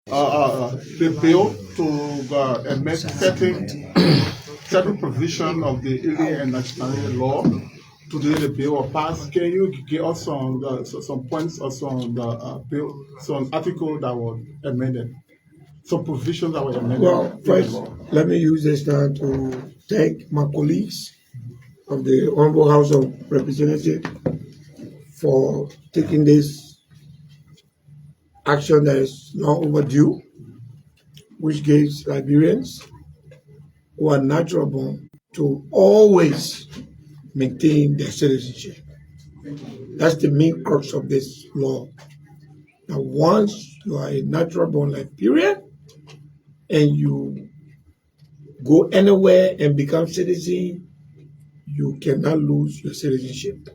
The bill to amend certain provision of the alien and nationality law. Today the bill was passed. Can you give us some points also on the bill, some article that was amended, some provisions that were amended? Well, first, let me use this time to thank my colleagues of the Honorable House of Representatives for taking this action that is not overdue, which gives Liberians who are natural born to always maintain their citizenship. That's the main crux of this law. Now, once you are a natural born Liberian and you go anywhere and become citizen, you cannot lose your citizenship.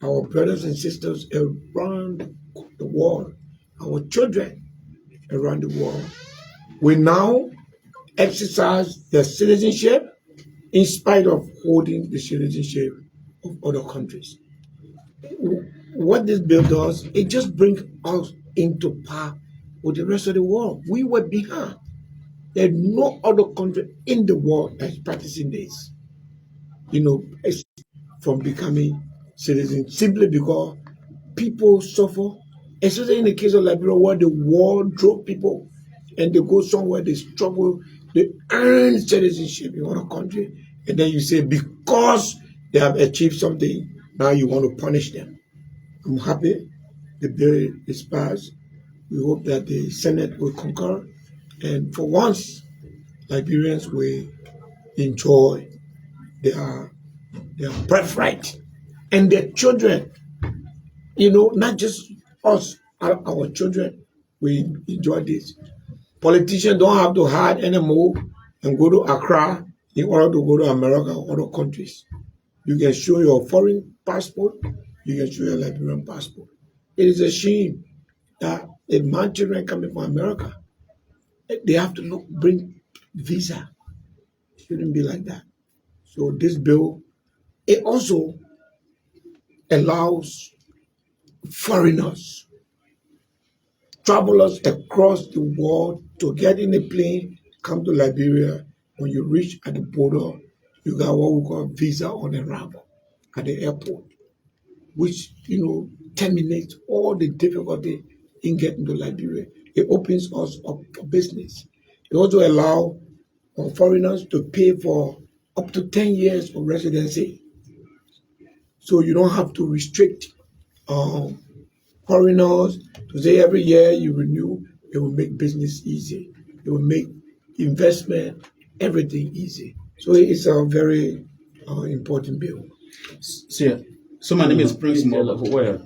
Our brothers and sisters around the world, our children around the world, we now exercise their citizenship in spite of holding the citizenship of other countries. What this bill does, it just brings us into par with the rest of the world. We were behind. There's no other country in the world that's practicing this, from becoming citizens simply because people suffer, especially in the case of Liberia where the war drove people and they go somewhere, they struggle, they earn citizenship in other country, and then you say because they have achieved something, now you want to punish them. I'm happy the bill is passed. We hope that the Senate will concur, and for once, Liberians will enjoy their birthright and their children. Not just us, our children will enjoy this. Politicians don't have to hide anymore and go to Accra in order to go to America or other countries. You can show your foreign passport, you can show your Liberian passport. It is a shame that if my children coming from America, they have to bring visa. It shouldn't be like that. So this bill, it also allows foreigners, travelers across the world to get in a plane, come to Liberia. When you reach at the border, you got what we call visa on arrival at the airport, which terminates all the difficulty in getting to Liberia. It opens us up for business. It also allows foreigners to pay for up to 10 years of residency. So you don't have to restrict um, foreigners to say every year you renew. It will make business easy. It will make investment, everything easy. So it's a very important bill. So my name is Prince Mo.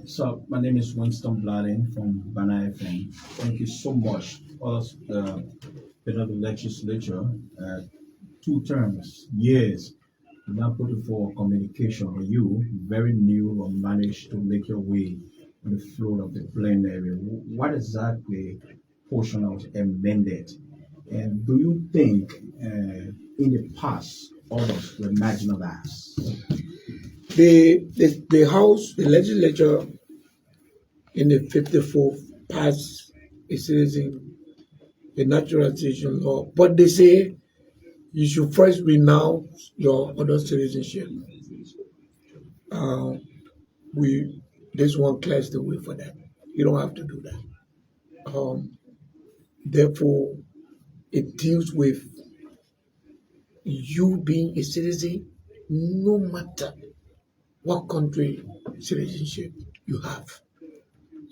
So my name is Winston Blading from Bana FM. Thank you so much. Us, the legislature, 2 terms, years. We now put it for communication. But you, very new, or managed to make your way in the flow of the plenary. What exactly portion was amended? And do you think in the past others were marginalized? The House, the legislature in the 54th passed a citizen, the naturalization law, but they say you should first renounce your other citizenship. Uh, this one clears the way for that. You don't have to do that. Therefore, it deals with you being a citizen, no matter what country citizenship you have.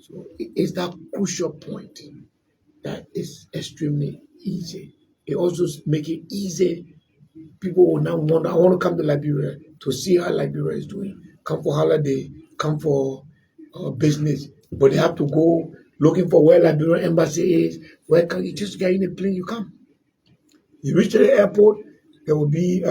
So it's that crucial point that is extremely easy. It also make it easy. People will now wonder, I want to come to Liberia to see how Liberia is doing. Come for holiday, come for business, but they have to go looking for where Liberian embassy is. Where can you just get in a plane? You come. You reach to the airport, there will be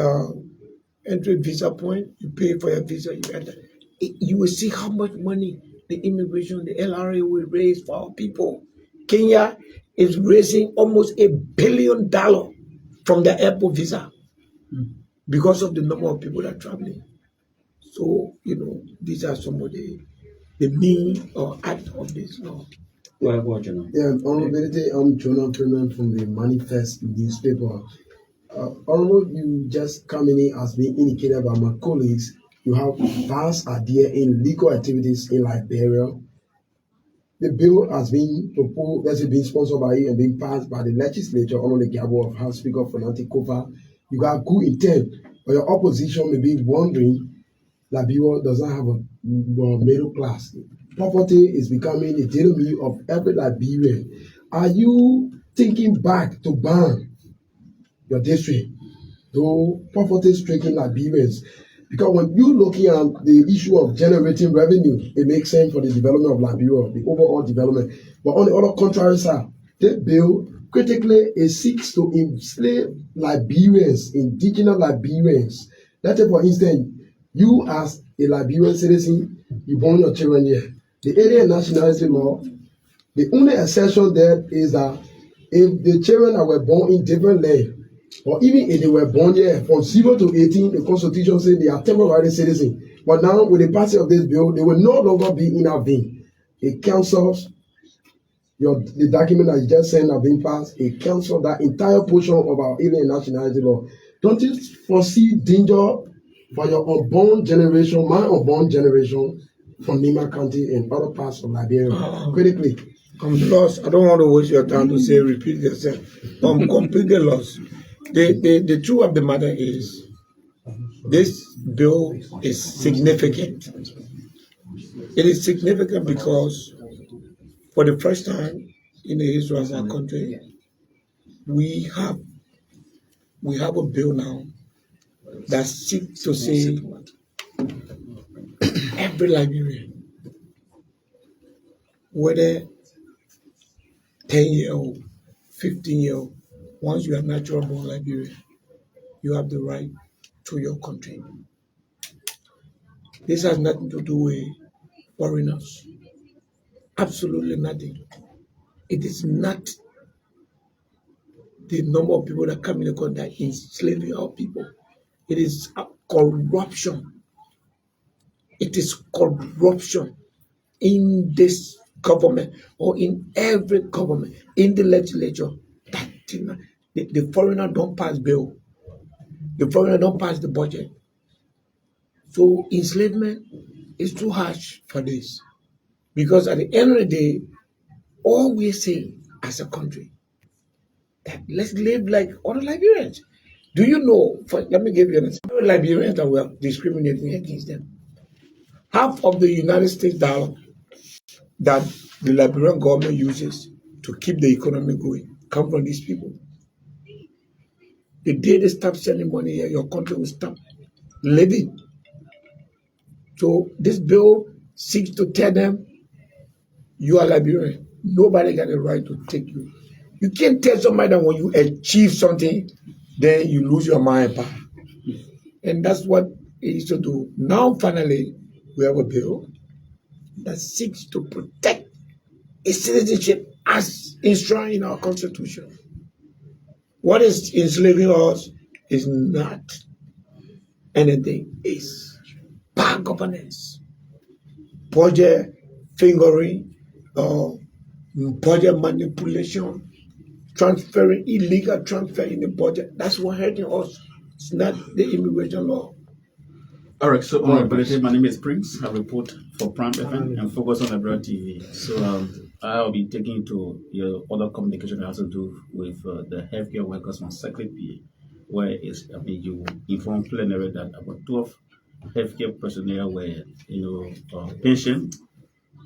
entry visa point. You pay for your visa. You enter. You will see how much money the immigration, the LRA will raise for our people. Kenya is raising almost $1 billion from the airport visa because of the number of people that are traveling. So, these are some of the meaning or act of this law. Yeah, Honorability, I'm Jonah Freeman from the Manifest newspaper. Honorable, you just coming in as being indicated by my colleagues, you have vast idea in legal activities in Liberia. The bill has been proposed, that's been sponsored by you and being passed by the legislature under the gavel of House Speaker Fanatic Kofa. You got good intent, but your opposition may be wondering Liberia does not have a middle class. Poverty is becoming a daily meal of every Liberian. Are you thinking back to ban your district to poverty-stricken Liberians? Because when you're looking at the issue of generating revenue, it makes sense for the development of Liberia, the overall development. But on the other contrary side, this bill critically it seeks to enslave Liberians, indigenous Liberians. Let's say, for instance, you as a Liberian citizen, you born your children here. The Alien Nationality Law, the only exception there is that if the children that were born in different land, or even if they were born here from 0 to 18, the Constitution says they are temporary citizens. But now, with the passing of this bill, they will no longer be intervened. It cancels the document that you just sent have been passed. It cancels that entire portion of our alien nationality law. Don't you foresee danger for your unborn generation, my unborn generation, from Nimba County and other parts of Liberia? Critically. I'm lost. I don't want to waste your time to say repeat yourself. I'm completely lost. The truth of the matter is this bill is significant. It is significant because for the first time in the history of our country, we have a bill now that seeks to say every Liberian, whether 10-year-old, 15-year-old, once you are natural born Liberian, you have the right to your country. This has nothing to do with foreigners. Absolutely nothing. It is not the number of people that come in the country that enslaving our people. It is corruption. It is corruption in this government or in every government, in the legislature. The foreigner don't pass bill. The foreigner don't pass the budget. So enslavement is too harsh for this. Because at the end of the day, all we say as a country, that let's live like other Liberians. Do you know, let me give you an example, Liberians that were discriminating against them. Half of the United States dollar that the Liberian government uses to keep the economy going come from these people. The day they stop sending money here, your country will stop living. So this bill seeks to tell them, you are Liberian. Nobody got the right to take you. You can't tell somebody that when you achieve something, then you lose your mind power. And that's what it is to do. Now, finally, we have a bill that seeks to protect a citizenship as enshrined in our Constitution. What is enslaving us is not anything. It's bad governance, budget fingering, budget manipulation, transferring illegal transfer in the budget. That's what hurting us. It's not the immigration law. All right, so Bility, my name is Prince. I report for Prime FM and focus on Liberia TV. So I'll be taking to your other communication that has to do with the healthcare workers on Secretary, where you informed plenary that about 12 healthcare personnel were pensioned,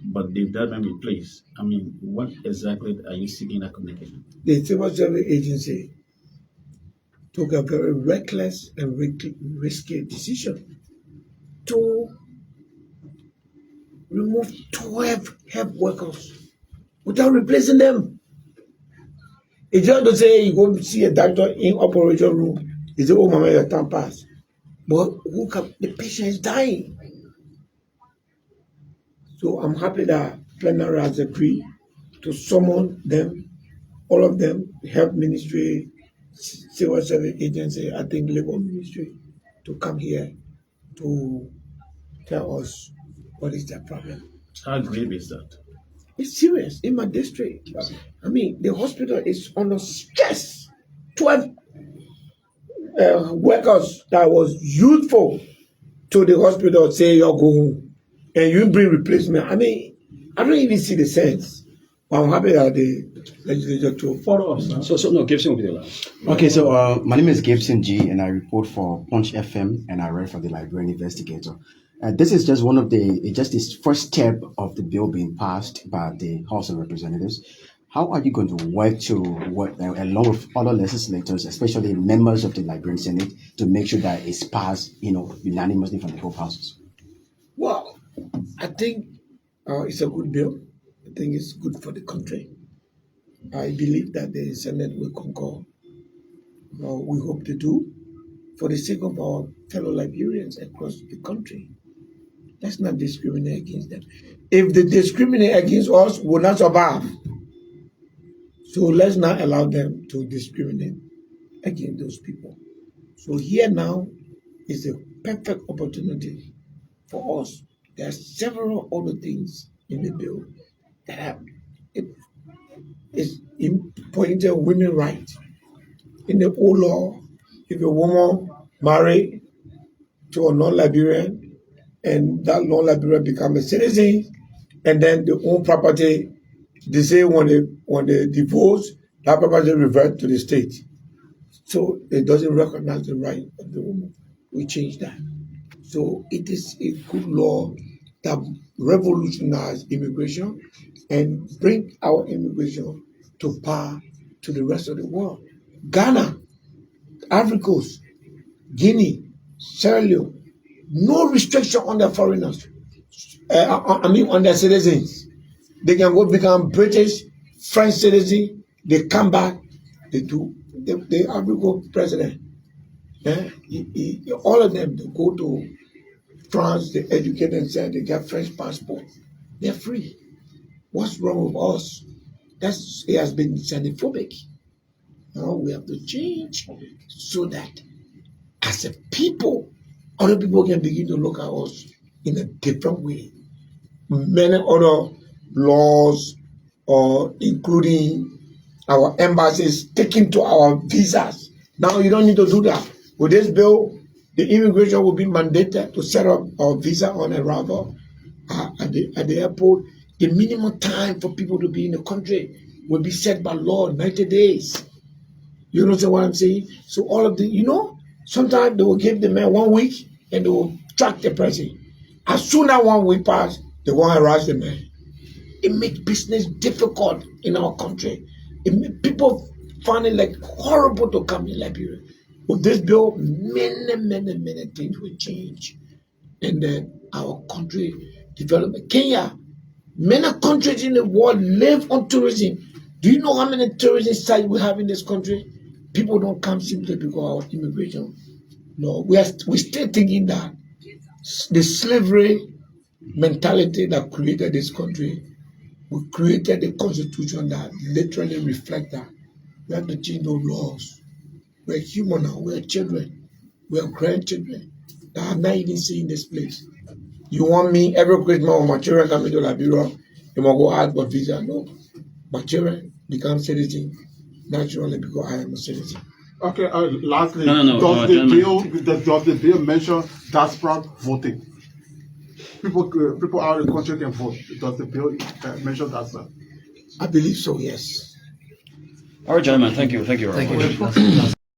but they've not been replaced. I mean, what exactly are you seeking that communication? The civil service agency took a very reckless and risky decision to remove 12 health workers without replacing them. It's just to say you go see a doctor in operation room. You say, oh, mama, your time passed. But the patient is dying. So I'm happy that plenary has agreed to summon them, all of them, health ministry, civil service agency, I think labor ministry, to come here to tell us what is their problem. How grave is that? It's serious in my district. I mean, the hospital is under stress. 12 workers that was youthful to the hospital say you're going and you bring replacement. I mean, I don't even see the sense. But I'm happy that the legislature to follow us. So no, Gibson will be the last. Okay, so my name is Gibson G, and I report for Punch FM, and I write for the Liberian Investigator. This is just one of the first step of the bill being passed by the House of Representatives. How are you going to work along with other legislators, especially members of the Liberian Senate, to make sure that it's passed, unanimously from the both houses? Well, I think it's a good bill. I think it's good for the country. I believe that the Senate will concur. We hope to do for the sake of our fellow Liberians across the country. Let's not discriminate against them. If they discriminate against us, we'll not survive. So let's not allow them to discriminate against those people. So here now is a perfect opportunity for us. There are several other things in the bill that is pointing to women's rights. In the old law, if a woman married to a non-Liberian and that non-Liberian become a citizen, and then they own property, they say when they divorce, that property revert to the state. So it doesn't recognize the right of the woman. We change that. So it is a good law that revolutionize immigration and bring our immigration to par to the rest of the world. Ghana, Ivory Coast, Guinea, Sierra Leone, no restriction on their foreigners. On their citizens. They can go become British, French citizen. They come back. They do. The Ivory Coast president. All of them, they go to France, they educate themselves, they get French passport. They're free. What's wrong with us? It has been xenophobic. Now we have to change so that as a people, other people can begin to look at us in a different way. Many other laws, including our embassies, taking to our visas. Now you don't need to do that. With this bill, the immigration will be mandated to set up our visa on arrival at the airport. The minimum time for people to be in the country will be set by law, 90 days. You understand what I'm saying? So all of sometimes they will give the man 1 week and they will track the person. As soon as 1 week passes, they want to harass the man. It makes business difficult in our country. People find it like horrible to come in Liberia. With this bill, many things will change. And then our country development. Kenya, many countries in the world live on tourism. Do you know how many tourism sites we have in this country? People don't come simply because of immigration. No, we're still thinking that the slavery mentality that created this country, we created a constitution that literally reflects that. We have to change those laws. We're human now. We're children. We're grandchildren that have not even seen this place. You want me every Christmas when my children come into Liberia, they must go ask for visa? No. My children become citizens naturally because I am a citizen. Okay, lastly, No, does the bill mention diaspora voting? People out of the country can vote. Does the bill mention that? I believe so, yes. All right, gentlemen. Thank you. Thank you very much.